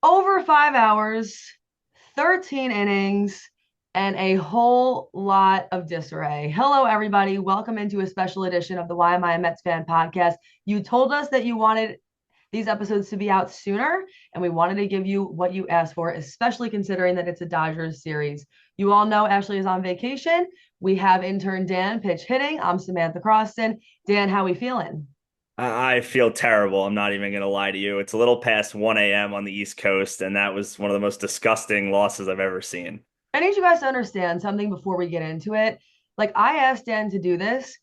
Over 5 hours, 13 innings, and a whole lot of disarray. Hello, everybody. Welcome into a special edition of the Why Am I a Mets Fan podcast. You told us that you wanted these episodes to be out sooner, and we wanted to give you what you asked for, especially considering that it's a Dodgers series. You all know Ashley is on vacation. We have intern Dan pitch hitting. I'm Samantha Croston. Dan, how we feeling? I feel terrible. I'm not even going to lie to you. It's a little past 1 a.m. on the East Coast, and that was one of the most disgusting losses I've ever seen. I need you guys to understand something before we get into it. Like, I asked Dan to do this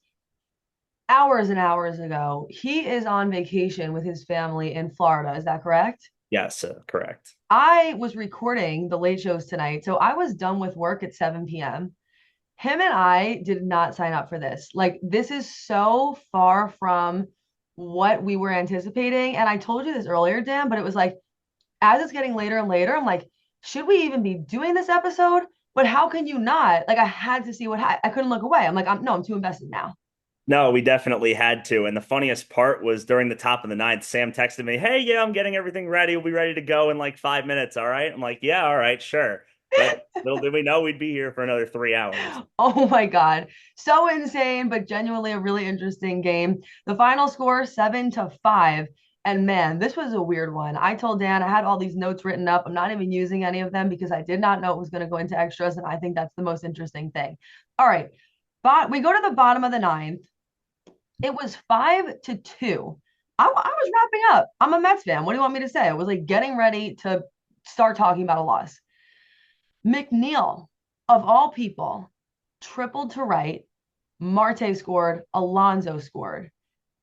hours and hours ago. He is on vacation with his family in Florida. Is that correct? Yes, correct. I was recording the late shows tonight, so I was done with work at 7 p.m. Him and I did not sign up for this. Like, this is so far from what we were anticipating. And I told you this earlier, Dan, but it was like, as it's getting later and later, I'm like, should we even be doing this episode? But how can you not? Like, I had to see I couldn't look away. I'm like, I'm too invested now. No, we definitely had to. And the funniest part was during the top of the ninth, Sam texted me, "Hey, yeah, I'm getting everything ready. We'll be ready to go in like 5 minutes. All right." I'm like, "Yeah, all right, sure." But little did we know we'd be here for another 3 hours. Oh my God. So insane, but genuinely a really interesting game. The final score 7-5. And man, this was a weird one. I told Dan I had all these notes written up. I'm not even using any of them because I did not know it was going to go into extras. And I think that's the most interesting thing. All right. But we go to the bottom of the ninth. It was 5-2. I was wrapping up. I'm a Mets fan. What do you want me to say? I was like getting ready to start talking about a loss. McNeil, of all people, tripled to right. Marte scored. Alonso scored.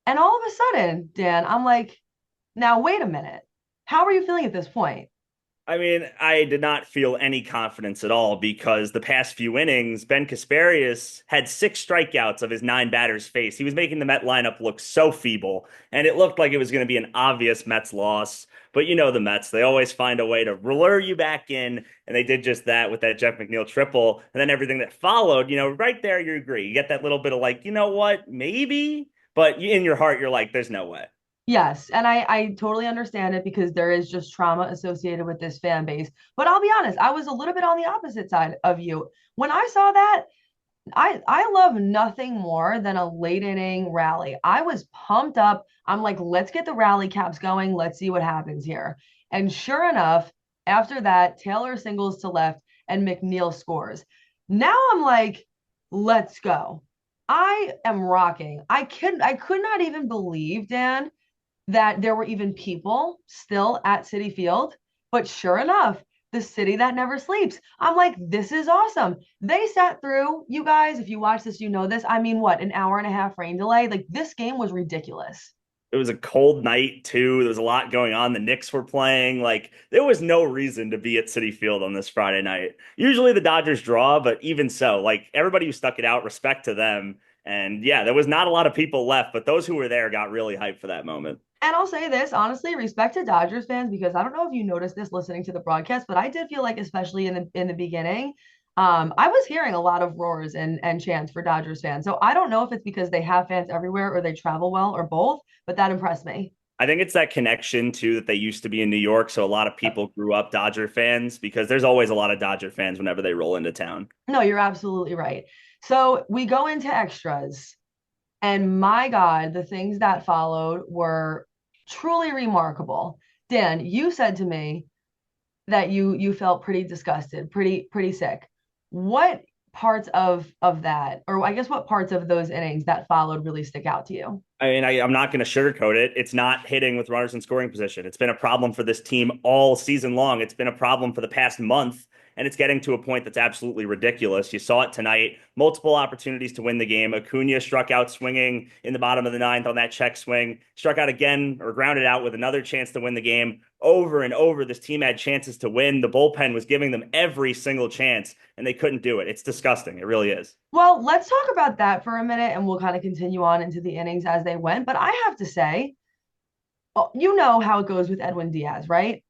And all of a sudden, Dan, I'm like, now wait a minute. How are you feeling at this point? I mean, I did not feel any confidence at all because the past few innings, Ben Kasparius had 6 strikeouts of his 9 batters faced. He was making the Met lineup look so feeble, and it looked like it was going to be an obvious Mets loss. But you know the Mets, they always find a way to lure you back in, and they did just that with that Jeff McNeil triple. And then everything that followed, right there, you agree. You get that little bit of like, you know what, maybe, but in your heart, you're like, there's no way. Yes, and I totally understand it because there is just trauma associated with this fan base. But I'll be honest, I was a little bit on the opposite side of you. When I saw that, I love nothing more than a late inning rally. I was pumped up. I'm like, let's get the rally caps going. Let's see what happens here. And sure enough, after that, Taylor singles to left and McNeil scores. Now I'm like, let's go. I am rocking. I could not even believe, Dan, that there were even people still at Citi Field. But sure enough, the city that never sleeps. I'm like, this is awesome. They sat through, you guys, if you watch this, you know this. I mean, what, an hour and a half rain delay? Like, this game was ridiculous. It was a cold night too. There was a lot going on. The Knicks were playing. Like there was no reason to be at Citi Field on this Friday night. Usually the Dodgers draw, but even so, like everybody who stuck it out, respect to them. And yeah, there was not a lot of people left, but those who were there got really hyped for that moment. And I'll say this honestly, respect to Dodgers fans, because I don't know if you noticed this listening to the broadcast, but I did feel like, especially in the beginning, I was hearing a lot of roars and chants for Dodgers fans. So I don't know if it's because they have fans everywhere or they travel well or both, but that impressed me. I think it's that connection too that they used to be in New York, so a lot of people grew up Dodger fans because there's always a lot of Dodger fans whenever they roll into town. No, you're absolutely right. So we go into extras. And my God, the things that followed were truly remarkable. Dan, you said to me that you felt pretty disgusted, pretty sick. What parts of that, or I guess what parts of those innings that followed really stick out to you? I mean, I'm not going to sugarcoat it. It's not hitting with runners in scoring position. It's been a problem for this team all season long. It's been a problem for the past month, and it's getting to a point that's absolutely ridiculous. You saw it tonight. Multiple opportunities to win the game. Acuna struck out swinging in the bottom of the ninth on that check swing. Struck out again or grounded out with another chance to win the game. Over and over, this team had chances to win. The bullpen was giving them every single chance, and they couldn't do it. It's disgusting. It really is. Well, let's talk about that for a minute and we'll kind of continue on into the innings as they went. But I have to say, oh, you know how it goes with Edwin Diaz, right?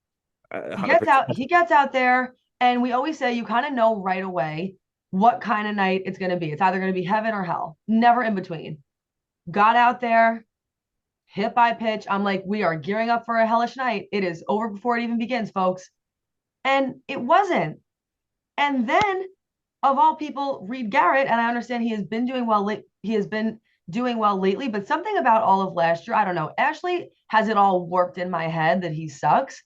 He gets out, 100%. he gets out there, and we always say you kind of know right away what kind of night it's going to be. It's either going to be heaven or hell, never in between. Got out there, hit by pitch. I'm like, we are gearing up for a hellish night. It is over before it even begins, folks. And it wasn't. And then, of all people, Reed Garrett, and I understand he has been doing well. He has been doing well lately, but something about all of last year, I don't know. Ashley has it all warped in my head that he sucks.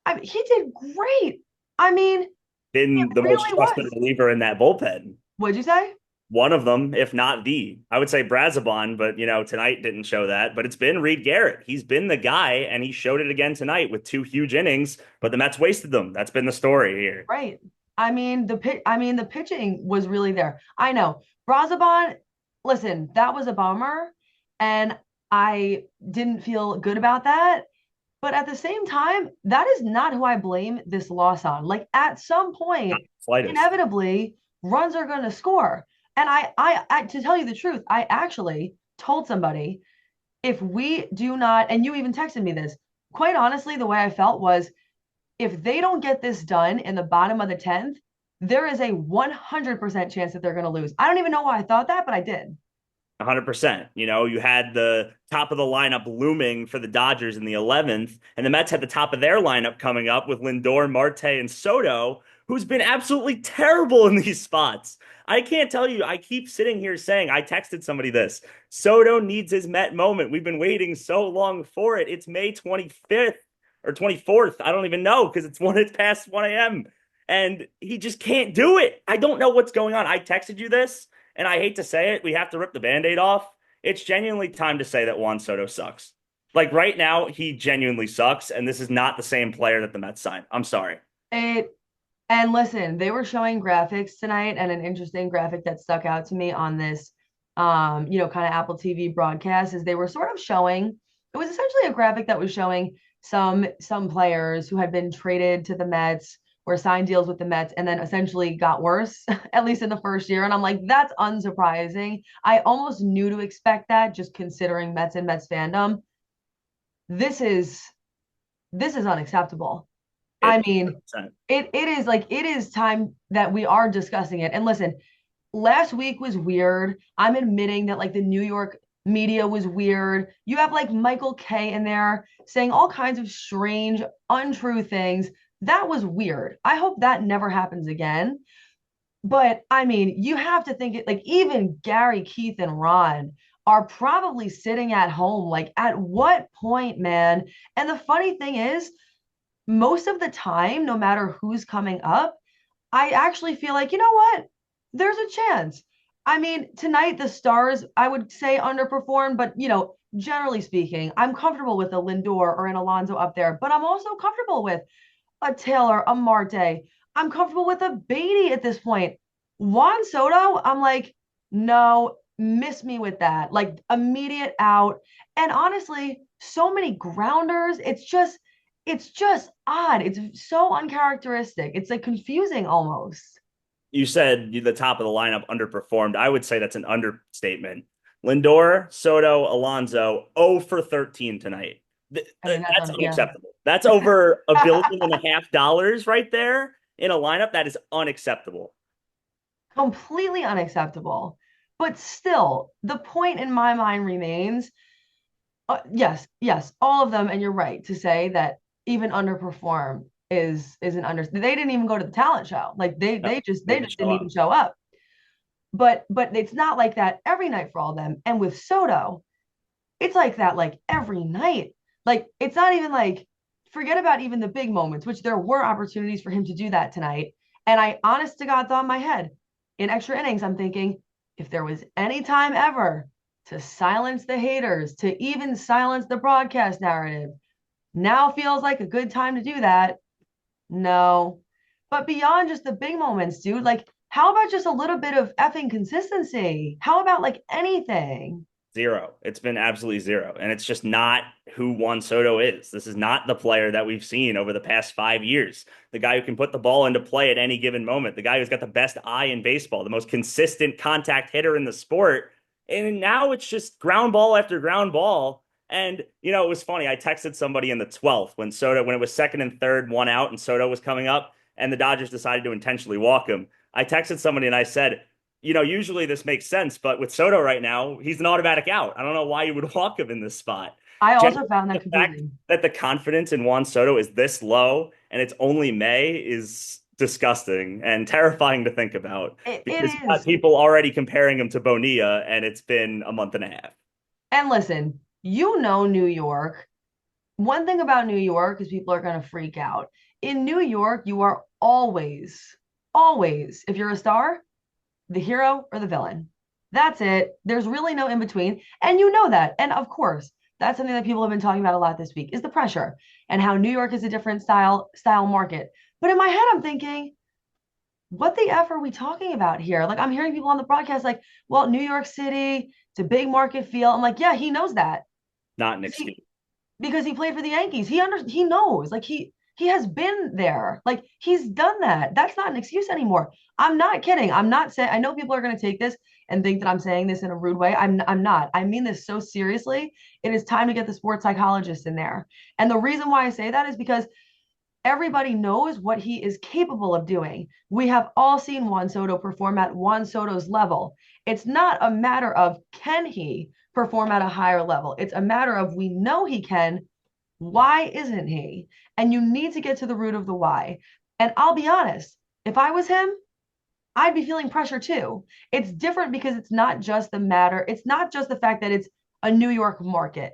I mean, he did great. I mean, it Been the most really trusted was. reliever in that bullpen. What'd you say? One of them, if not the. I would say Brazabon, but tonight didn't show that. But it's been Reed Garrett. He's been the guy, and he showed it again tonight with two huge innings. But the Mets wasted them. That's been the story here. Right. I mean the pitching was really there. I know. Brazabon, listen, that was a bummer, and I didn't feel good about that. But at the same time, that is not who I blame this loss on. Like at some Not point, the slightest. inevitably, runs are going to score. And to tell you the truth, I actually told somebody if we do not, and you even texted me this, quite honestly, the way I felt was if they don't get this done in the bottom of the 10th, there is a 100% chance that they're going to lose. I don't even know why I thought that, but I did. 100%. You had the top of the lineup looming for the Dodgers in the 11th, and the Mets had the top of their lineup coming up with Lindor, Marte, and Soto, who's been absolutely terrible in these spots. I can't tell you. I keep sitting here saying, I texted somebody this. Soto needs his Met moment. We've been waiting so long for it. It's May 25th or 24th. I don't even know because it's past 1 a.m. And he just can't do it. I don't know what's going on. I texted you this. And I hate to say it, we have to rip the Band-Aid off. It's genuinely time to say that Juan Soto sucks. Like right now, he genuinely sucks, and this is not the same player that the Mets signed. I'm sorry. It And listen, they were showing graphics tonight, and an interesting graphic that stuck out to me on this, kind of Apple TV broadcast is they were sort of showing. It was essentially a graphic that was showing some players who had been traded to the Mets or signed deals with the Mets, and then essentially got worse, at least in the first year. And I'm like, that's unsurprising. I almost knew to expect that, just considering Mets and Mets fandom. This is this is unacceptable. I It mean, 100%. it is time that we are discussing it. And listen, last week was weird. I'm admitting that like the New York media was weird. You have like Michael K in there saying all kinds of strange, untrue things. That was weird. I hope that never happens again. But I mean, you have to think it like even Gary, Keith, and Ron are probably sitting at home. Like, at what point, man? And the funny thing is, most of the time, no matter who's coming up, I actually feel like, you know what? There's a chance. I mean, tonight the Stars, I would say underperformed, but generally speaking, I'm comfortable with a Lindor or an Alonso up there, but I'm also comfortable with a Taylor, a Marte. I'm comfortable with a Beatty at this point. Juan Soto, I'm like, no, miss me with that. Like immediate out. And honestly, so many grounders. It's just odd. It's so uncharacteristic. It's like confusing almost. You said the top of the lineup underperformed. I would say that's an understatement. Lindor, Soto, Alonso, 0 for 13 tonight. I mean, that's That's yeah, unacceptable. That's over $1.5 billion right there in a lineup. That is unacceptable. completely unacceptable. But still, the point in my mind remains, yes, yes, all of them, and you're right to say that even underperform is an under. They didn't even go to the talent show. Like they No, they just they they didn't just show didn't even up. show up. But it's not like that every night for all of them. And with Soto, it's like that like every night. Like it's not even like forget about even the big moments, which there were opportunities for him to do that tonight. And I honest to God thought in my head, in extra innings, I'm thinking, if there was any time ever to silence the haters, to even silence the broadcast narrative, now feels like a good time to do that. No. But beyond just the big moments, dude, like how about just a little bit of effing consistency? How about like anything? Zero. It's been absolutely zero. And it's just not who Juan Soto is. This is not the player that we've seen over the past 5 years. The guy who can put the ball into play at any given moment, the guy who's got the best eye in baseball, the most consistent contact hitter in the sport. And now it's just ground ball after ground ball. And, it was funny. I texted somebody in the 12th when it was second and third, one out, and Soto was coming up, and the Dodgers decided to intentionally walk him. I texted somebody and I said, usually this makes sense, but with Soto right now, he's an automatic out. I don't know why you would walk him in this spot. I also Genuinely, found that the fact confusing. that the confidence in Juan Soto is this low and it's only May is disgusting and terrifying to think about It because you got is. people already comparing him to Bonilla and it's been a month and a half. And listen, you know New York. One thing about New York is people are going to freak out. In New York, you are always, if you're a star, the hero or the villain. That's it. There's really no in between. And you know that. And of course, that's something that people have been talking about a lot this week is the pressure and how New York is a different style market. But in my head, I'm thinking, what the F are we talking about here? Like I'm hearing people on the broadcast like, well, New York City, it's a big market feel. I'm like, yeah, he knows that. Not an He, excuse. because he played for the Yankees. He knows. Like he has been there. Like he's done that. That's not an excuse anymore. I'm not kidding. I'm not saying I know people are going to take this and think that I'm saying this in a rude way. I'm not. I mean this so seriously. It is time to get the sports psychologist in there. And the reason why I say that is because everybody knows what he is capable of doing. We have all seen Juan Soto perform at Juan Soto's level. It's not a matter of can he perform at a higher level. It's a matter of we know he can. Why isn't he? And you need to get to the root of the why. And I'll be honest, if I was him, I'd be feeling pressure too. It's different because it's not just the fact that it's a New York market.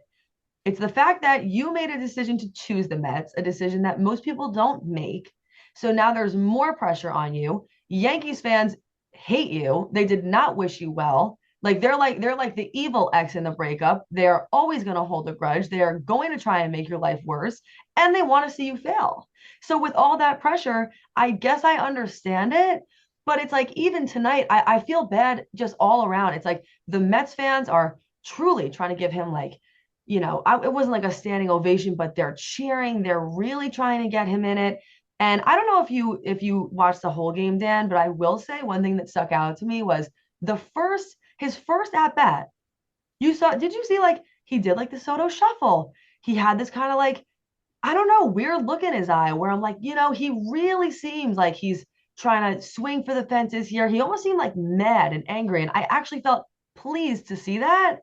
It's the fact that you made a decision to choose the Mets, a decision that most people don't make. So now there's more pressure on you. Yankees fans hate you. They did not wish you well. Like they're like the evil ex in the breakup. They're always going to hold a grudge. They are going to try and make your life worse and they want to see you fail. So with all that pressure, I guess I understand it, but it's like even tonight I feel bad just all around. It's like the Mets fans are truly trying to give him it wasn't like a standing ovation, but they're cheering. They're really trying to get him in it. And I don't know if you watched the whole game, Dan, but I will say one thing that stuck out to me was his first at bat. Did you see like he did like the Soto shuffle? He had this kind of like, I don't know, weird look in his eye where I'm like, he really seems like he's trying to swing for the fences here. He almost seemed like mad and angry. And I actually felt pleased to see that.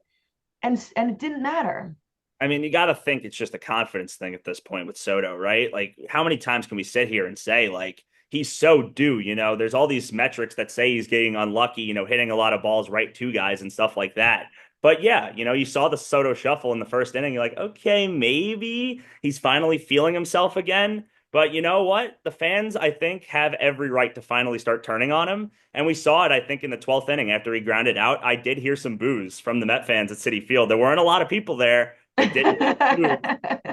And it didn't matter. I mean, you got to think it's just a confidence thing at this point with Soto, right? Like, how many times can we sit here and say, like, he's so due? There's all these metrics that say he's getting unlucky, hitting a lot of balls right to guys and stuff like that. But yeah, you saw the Soto shuffle in the first inning. You're like, okay, maybe he's finally feeling himself again. But you know what? The fans, I think, have every right to finally start turning on him. And we saw it, I think, in the 12th inning after he grounded out. I did hear some boos from the Met fans at Citi Field. There weren't a lot of people there, but did hear some boos.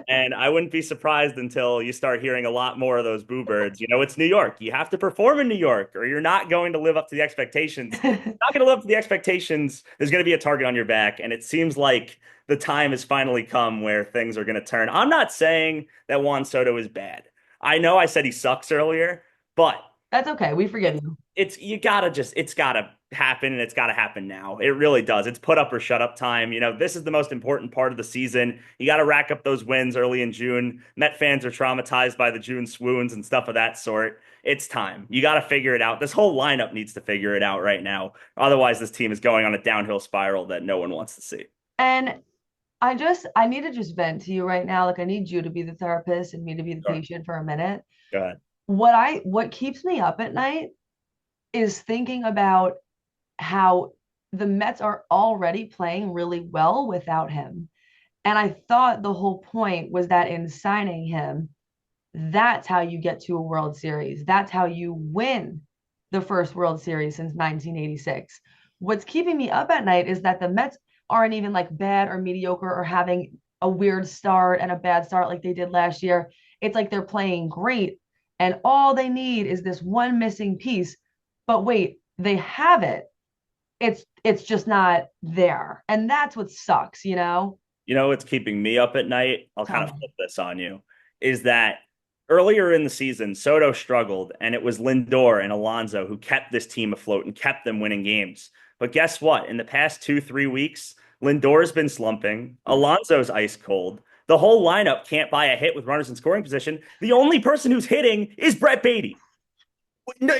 And I wouldn't be surprised until you start hearing a lot more of those boo birds. It's New York. You have to perform in New York, or you're not going to live up to the expectations. Not going to live up to the expectations. There's going to be a target on your back. And it seems like the time has finally come where things are going to turn. I'm not saying that Juan Soto is bad. I know I said he sucks earlier, but That's okay. We forgive you. it's gotta happen and it's gotta happen now. It really does. It's put up or shut up time. This is the most important part of the season. You got to rack up those wins early in June. Met fans are traumatized by the June swoons and stuff of that sort. It's time. You got to figure it out. This whole lineup needs to figure it out right now. Otherwise, this team is going on a downhill spiral that no one wants to see. And I need to just vent to you right now. Like I need you to be the therapist and me to be the Sure. patient for a minute. Go ahead. What keeps me up at night is thinking about how the Mets are already playing really well without him. And I thought the whole point was that in signing him, that's how you get to a World Series. That's how you win the first World Series since 1986. What's keeping me up at night is that the Mets aren't even like bad or mediocre or having a weird start and a bad start like they did last year. It's like they're playing great and all they need is this one missing piece. But wait, they have it. It's just not there. And that's what sucks. What's keeping me up at night? I'll Tell kind of me. flip this on you. Is that earlier in the season, Soto struggled, and it was Lindor and Alonso who kept this team afloat and kept them winning games. But guess what? In the past 2, 3 weeks, Lindor's been slumping. Alonso's ice cold. The whole lineup can't buy a hit with runners in scoring position. The only person who's hitting is Brett Baty. No,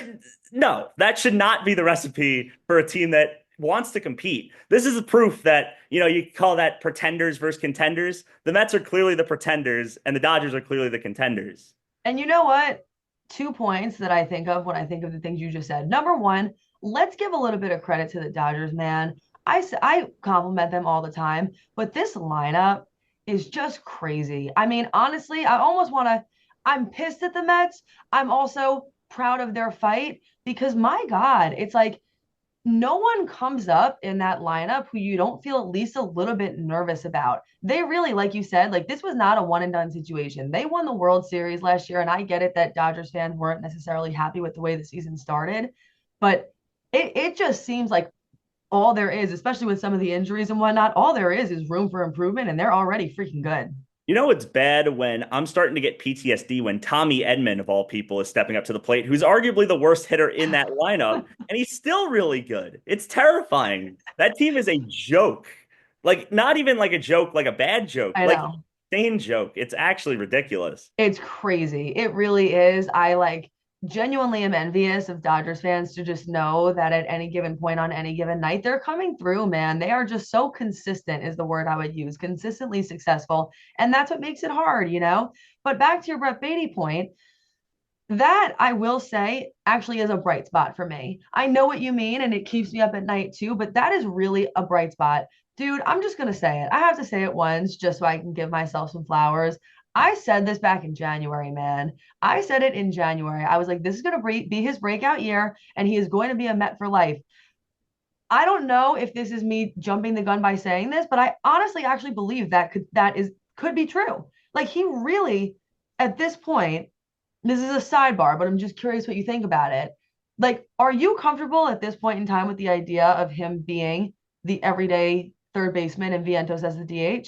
no, that should not be the recipe for a team that wants to compete. This is a proof that, you call that pretenders versus contenders. The Mets are clearly the pretenders, and the Dodgers are clearly the contenders. And you know what? 2 points that I think of when I think of the things you just said. Number one, let's give a little bit of credit to the Dodgers, man. I compliment them all the time, but this lineup is just crazy. I mean, honestly, I'm pissed at the Mets. I'm also proud of their fight because my God, it's like no one comes up in that lineup who you don't feel at least a little bit nervous about. They really, like you said, like this was not a one and done situation. They won the World Series last year, and I get it that Dodgers fans weren't necessarily happy with the way the season started, but it just seems like all there is, especially with some of the injuries and whatnot, all there is room for improvement, and they're already freaking good. It's bad when I'm starting to get PTSD when Tommy Edman, of all people, is stepping up to the plate, who's arguably the worst hitter in that lineup, and he's still really good. It's terrifying. That team is a joke. Like, not even like a joke, like a bad joke, I like know. insane joke. It's actually ridiculous. It's crazy. It really is. I like genuinely am envious of Dodgers fans to just know that at any given point on any given night, they're coming through, man. They are just so consistent, is the word I would use, consistently successful. And that's what makes it hard, you know? But back to your Brett Beatty point, that I will say actually is a bright spot for me. I know what you mean, and it keeps me up at night too, but that is really a bright spot. Dude, I'm just going to say it. I have to say it once just so I can give myself some flowers. I said this back in January, man. I said it in January. I was like, this is going to be his breakout year, and he is going to be a Met for life. I don't know if this is me jumping the gun by saying this, but I honestly actually believe could be true. Like he really, at this point, this is a sidebar, but I'm just curious what you think about it. Like, are you comfortable at this point in time with the idea of him being the everyday third baseman and Vientos as the DH?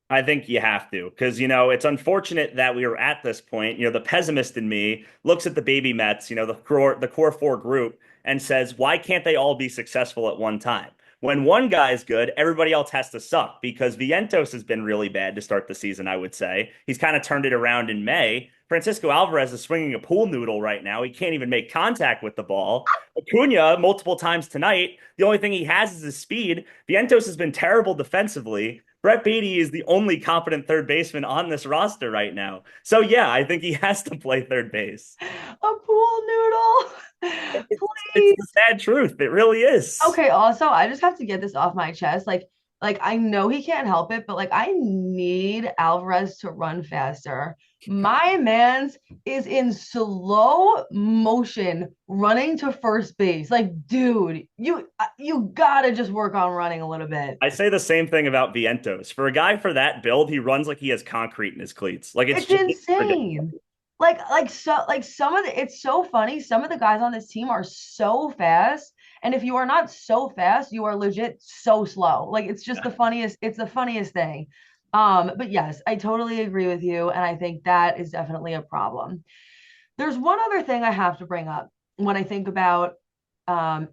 I think you have to, because, it's unfortunate that we are at this point. The pessimist in me looks at the baby Mets, the core four group, and says, why can't they all be successful at one time? When one guy is good, everybody else has to suck because Vientos has been really bad to start the season, I would say. He's kind of turned it around in May. Francisco Alvarez is swinging a pool noodle right now. He can't even make contact with the ball. Acuna, multiple times tonight, the only thing he has is his speed. Vientos has been terrible defensively. Brett Beatty is the only competent third baseman on this roster right now. So, yeah, I think he has to play third base. A pool noodle. It's Please. the sad truth. It really is. Okay, also, I just have to get this off my chest. Like I know he can't help it, but like I need Alvarez to run faster. My man's is in slow motion running to first base. Like, dude, you gotta just work on running a little bit. I say the same thing about Vientos. For a guy for that build, he runs like he has concrete in his cleats. Like it's It's just ridiculous. insane. Like some of the it's so funny. Some of the guys on this team are so fast. And if you are not so fast, you are legit so slow. Like it's just it's the funniest thing. But yes, I totally agree with you. And I think that is definitely a problem. There's one other thing I have to bring up when I think about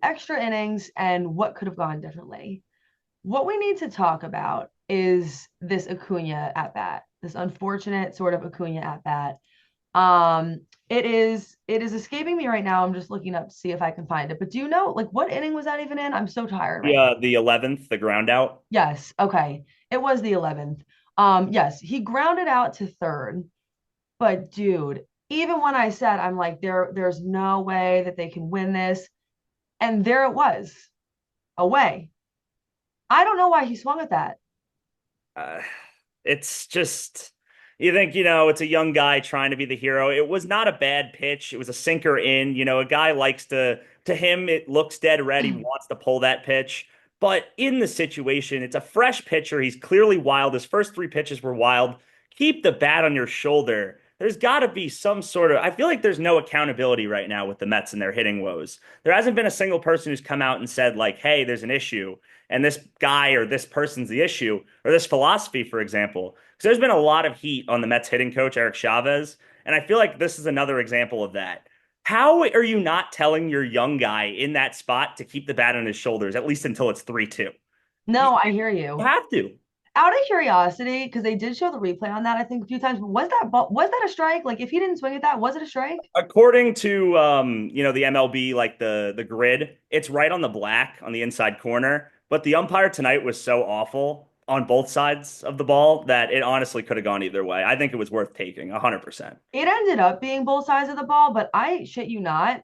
extra innings and what could have gone differently. What we need to talk about is this Acuna at bat, this unfortunate sort of Acuna at bat. It is escaping me right now. I'm just looking up to see if I can find it. But do you know like what inning was that even in? I'm so tired right Yeah, the 11th, the ground out. now. Yes, okay. It was the 11th. Yes, he grounded out to third. But dude, even when I said I'm like there's no way that they can win this, and there it was, away. I don't know why he swung at that. Uh, it's just, you think, it's a young guy trying to be the hero. It was not a bad pitch. It was a sinker in. A guy likes to him, it looks dead red. He wants to pull that pitch. But in the situation, it's a fresh pitcher. He's clearly wild. His first three pitches were wild. Keep the bat on your shoulder. There's got to be some sort of. I feel like there's no accountability right now with the Mets and their hitting woes. There hasn't been a single person who's come out and said, like, hey, there's an issue, and this guy or this person's the issue, or this philosophy, for example. Because there's been a lot of heat on the Mets hitting coach, Eric Chavez, and I feel like this is another example of that. How are you not telling your young guy in that spot to keep the bat on his shoulders, at least until it's 3-2? You No, I hear you. have to. Out of curiosity, because they did show the replay on that, I think a few times. Was that a strike? Like, if he didn't swing at that, was it a strike? According to the MLB, like the grid, it's right on the black on the inside corner. But the umpire tonight was so awful on both sides of the ball that it honestly could have gone either way. I think it was worth taking 100%. It ended up being both sides of the ball, but I shit you not.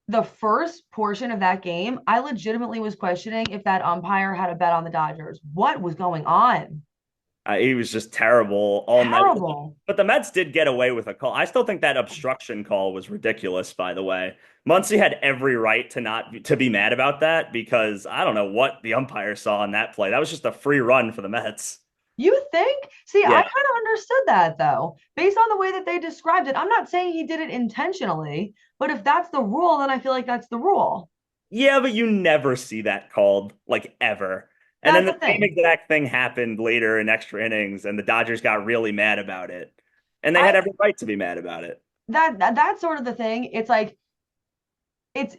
The first portion of that game, I legitimately was questioning if that umpire had a bet on the Dodgers. What was going on? He was just terrible all night. Terrible. But the Mets did get away with a call. I still think that obstruction call was ridiculous, by the way. Muncy had every right to be mad about that because I don't know what the umpire saw in that play. That was just a free run for the Mets. You think? See, I Yeah. kind of understood that though, based on the way that they described it. I'm not saying he did it intentionally, but if that's the rule, then I feel like that's the rule. Yeah, but you never see that called, like, ever. And then That's the the same thing. exact thing happened later in extra innings, and the Dodgers got really mad about it. And they I had every right to be mad about it. that's sort of the thing. It's like it's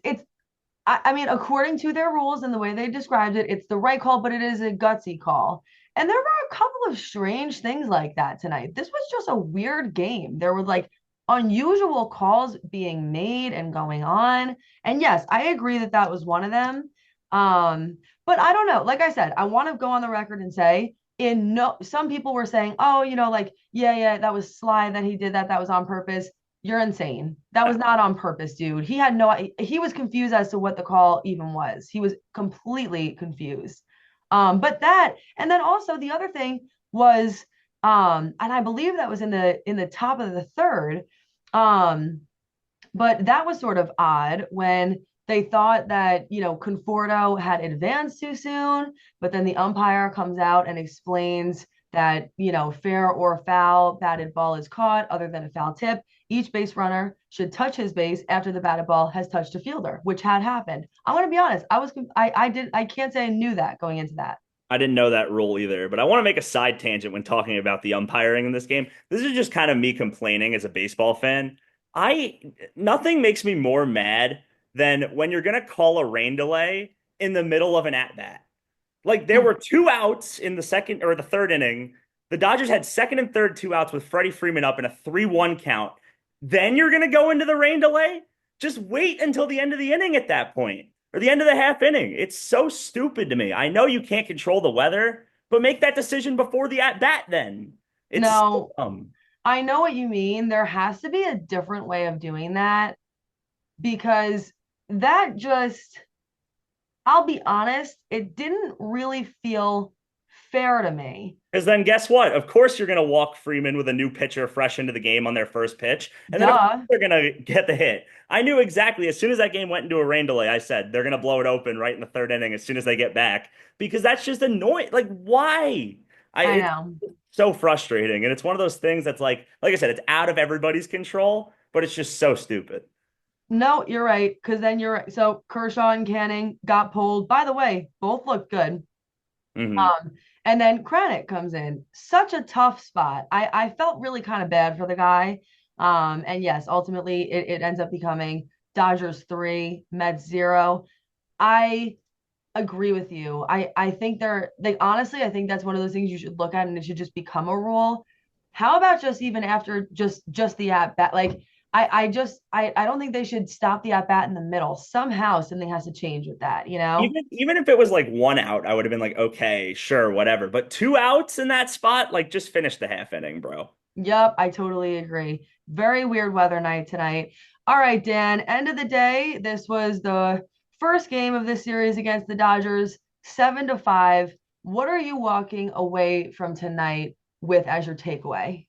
I mean, according to their rules and the way they described it, it's the right call, but it is a gutsy call. And there were a couple of strange things like that tonight. This was just a weird game. There were like unusual calls being made and going on. And yes, I agree that that was one of them. But I don't know. Like I said, I want to go on the record and say, in no, some people were saying, oh, like, yeah, that was sly that he did that. That was on purpose. You're insane. That was not on purpose, dude. He was confused as to what the call even was. He was completely confused. But that, and then also the other thing was, and I believe that was in the top of the third. Um, but that was sort of odd when they thought that, Conforto had advanced too soon, but then the umpire comes out and explains that, fair or foul, batted ball is caught other than a foul tip. Each base runner should touch his base after the batted ball has touched a fielder, which had happened. I'm going to be honest. I can't say I knew that going into that. I didn't know that rule either, but I want to make a side tangent when talking about the umpiring in this game. This is just kind of me complaining as a baseball fan. I Nothing makes me more mad than when you're going to call a rain delay in the middle of an at bat. Like there were two outs in the second or the third inning. The Dodgers had second and third two outs with Freddie Freeman up in a 3-1 count. Then you're going to go into the rain delay? Just wait until the end of the inning at that point or the end of the half inning. It's so stupid to me. I know you can't control the weather, but make that decision before the at bat then. It's so No, dumb. I know what you mean. There has to be a different way of doing that because that just, I'll be honest, it didn't really feel fair to me. Because then guess what? Of course you're going to walk Freeman with a new pitcher fresh into the game on their first pitch. And then of course Duh. they're going to get the hit. I knew exactly as soon as that game went into a rain delay, I said they're going to blow it open right in the third inning as soon as they get back because that's just annoying. Like why? I It's know. so frustrating. And it's one of those things that's like I said, it's out of everybody's control, but it's just so stupid. No, you're right. Because then you're right. So Kershaw and Canning got pulled. By the way, both look good. Hmm. Um, and then Kranich comes in. Such a tough spot. I felt really kind of bad for the guy. And yes, ultimately it ends up becoming Dodgers 3, Mets 0. I agree with you. I think they're like honestly, I think that's one of those things you should look at and it should just become a rule. How about just even after just the at bat? Like I don't think they should stop the at bat in the middle. Somehow something has to change with that, you know? Even if it was like one out, I would have been like, okay, sure, whatever. But two outs in that spot, like just finish the half inning, bro. Yep, I totally agree. Very weird weather night tonight. All right, Dan, end of the day, this was the first game of this series against the Dodgers, 7-5. What are you walking away from tonight with as your takeaway?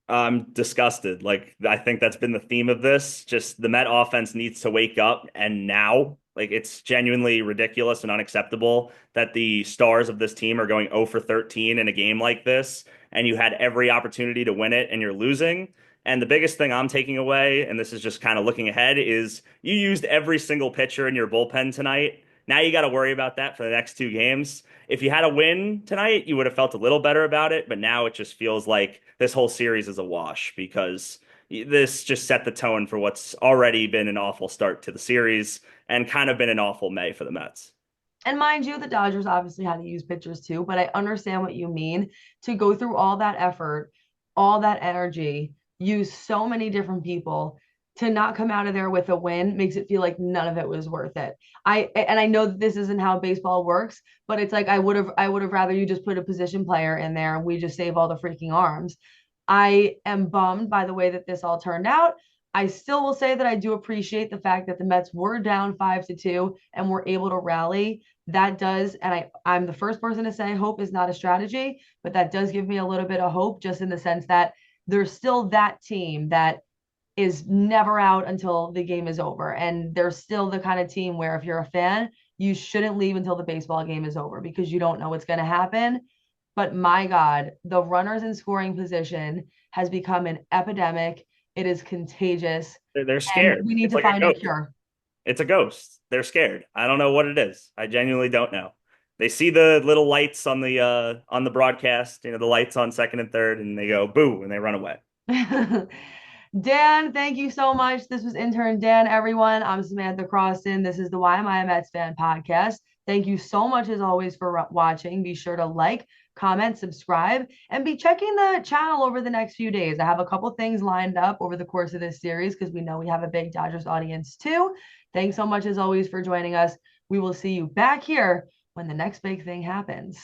I'm disgusted. Like I think that's been the theme of this. Just the Met offense needs to wake up and now. Like it's genuinely ridiculous and unacceptable that the stars of this team are going 0 for 13 in a game like this, and you had every opportunity to win it and you're losing. And the biggest thing I'm taking away, and this is just kind of looking ahead, is you used every single pitcher in your bullpen tonight. Now you got to worry about that for the next two games. If you had a win tonight, you would have felt a little better about it, but now it just feels like this whole series is a wash because this just set the tone for what's already been an awful start to the series and kind of been an awful May for the Mets. And mind you, the Dodgers obviously had to use pitchers too, but I understand what you mean to go through all that effort, all that energy, use so many different people to not come out of there with a win makes it feel like none of it was worth it. I know that this isn't how baseball works, but it's like I would have rather you just put a position player in there and we just save all the freaking arms. I am bummed by the way that this all turned out. I still will say that I do appreciate the fact that the Mets were down 5-2 and were able to rally. That does, and I'm the first person to say hope is not a strategy, but that does give me a little bit of hope, just in the sense that there's still that team that is never out until the game is over. And they're still the kind of team where if you're a fan, you shouldn't leave until the baseball game is over because you don't know what's going to happen. But my God, the runners in scoring position has become an epidemic. It is contagious, They're and scared. we need It's to like a find a ghost. cure. It's a ghost. They're scared. I don't know what it is. I genuinely don't know. They see the little lights on the broadcast, the lights on second and third, and they go boo and they run away. Dan, thank you so much. This was Intern Dan, everyone. I'm Samantha Croston. This is the Why Am I a Mets Fan podcast. Thank you so much, as always, for watching. Be sure to like, comment, subscribe, and be checking the channel over the next few days. I have a couple things lined up over the course of this series because we know we have a big Dodgers audience too. Thanks so much, as always, for joining us. We will see you back here when the next big thing happens.